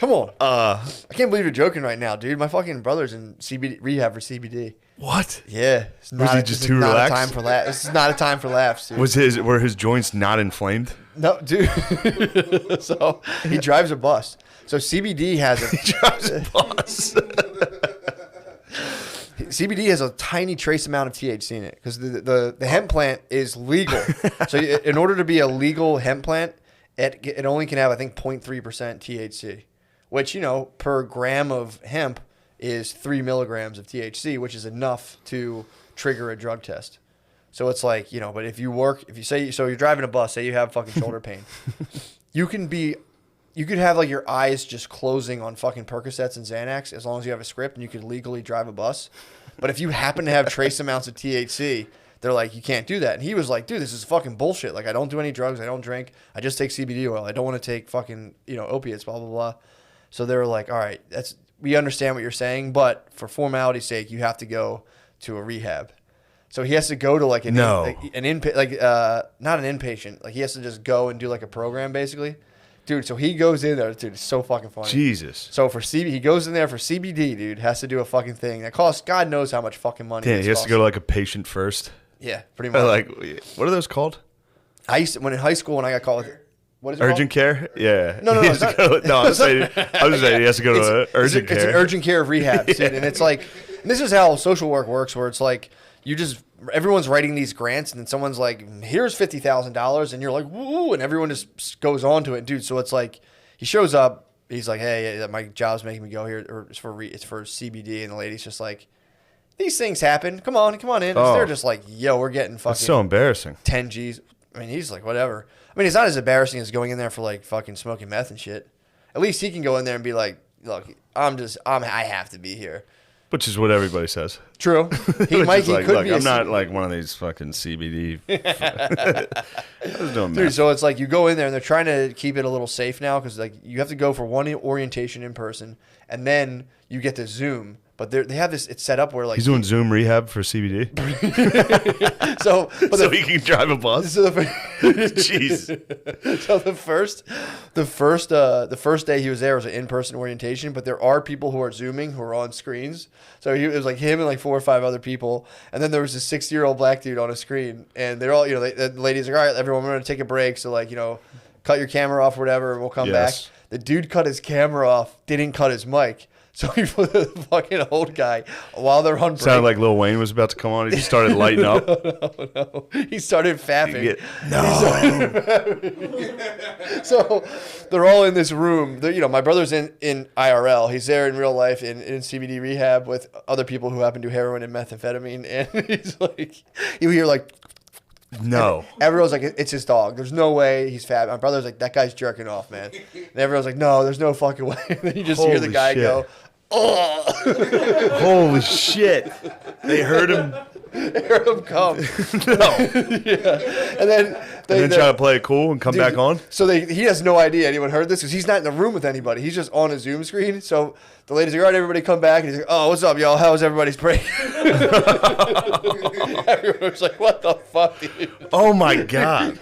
Come on. I can't believe you're joking right now, dude. My fucking brother's in CBD rehab for CBD. What? Yeah. Was he just too relaxed? Time for this is not a time for laughs, dude. Were his joints not inflamed? No, dude. So he drives a bus. So CBD has a He drives a bus. CBD has a tiny trace amount of THC in it because the hemp plant is legal. So in order to be a legal hemp plant, it only can have, I think, 0.3% THC, which, per gram of hemp is 3 milligrams of THC, which is enough to trigger a drug test. So it's like, but if you're driving a bus, say you have fucking shoulder pain, you could have like your eyes just closing on fucking Percocets and Xanax as long as you have a script and you could legally drive a bus. But if you happen to have trace amounts of THC, they're like, you can't do that. And he was like, dude, this is fucking bullshit. Like, I don't do any drugs. I don't drink. I just take CBD oil. I don't want to take fucking, opiates, blah, blah, blah. So they were like, all right, we understand what you're saying, but for formality's sake, you have to go to a rehab. So he has to go to like not an inpatient. Like he has to just go and do like a program basically. Dude, so he goes in there. Dude, it's so fucking funny. Jesus. So he goes in there for CBD, dude. Has to do a fucking thing that costs God knows how much fucking money. Damn, he has to go to like a patient first. Yeah, pretty much. Like, what are those called? When in high school when I got called, what is it urgent called? care? Yeah. No. I was just saying he has to go to urgent care. It's an urgent care of rehab, dude. And it's like, this is how social work works, where it's like everyone's writing these grants, and then someone's like, here's $50,000, and you're like, woo, and everyone just goes on to it, dude. So it's like, he shows up, he's like, hey, my job's making me go here, or it's for CBD, and the lady's just like, these things happen. Come on in. Oh. They're just like, yo, we're getting fucking. That's so embarrassing. 10 G's. I mean, he's like, whatever. I mean, it's not as embarrassing as going in there for like fucking smoking meth and shit. At least he can go in there and be like, look, I have to be here. Which is what everybody says. True. He could be. I'm not like one of these fucking CBD. I was doing Dude, so it's like you go in there and they're trying to keep it a little safe now because like you have to go for one orientation in person and then you get to Zoom. But they have this. It's set up where like he's doing Zoom rehab for CBD. so he can drive a bus. So Jeez. So the first day he was there was an in-person orientation. But there are people who are Zooming who are on screens. So it was like him and like 4 or 5 other people. And then there was this 60-year-old black dude on a screen. And they're all the ladies are like, all right, everyone, we're gonna take a break. So like cut your camera off or whatever, and we'll come back. The dude cut his camera off, didn't cut his mic. So he put the fucking old guy while they're on break. Sounded like Lil Wayne was about to come on. He just started lighting up. No. He started fapping. So they're all in this room. My brother's in IRL. He's there in real life in CBD rehab with other people who happen to do heroin and methamphetamine. And he's like, you hear like, no. And everyone's like, it's his dog. There's no way he's fat. My brother's like, that guy's jerking off, man. And everyone's like, no, there's no fucking way. And then you just hear the guy go, oh. Holy shit. They heard him. They heard him come. No. Yeah. And then try to play it cool and come back on? So he has no idea anyone heard this because he's not in the room with anybody. He's just on a Zoom screen. So the ladies are like, all right, everybody come back. And he's like, oh, what's up, y'all? How was everybody's break? Everyone's like, what the fuck, dude? Oh, my God.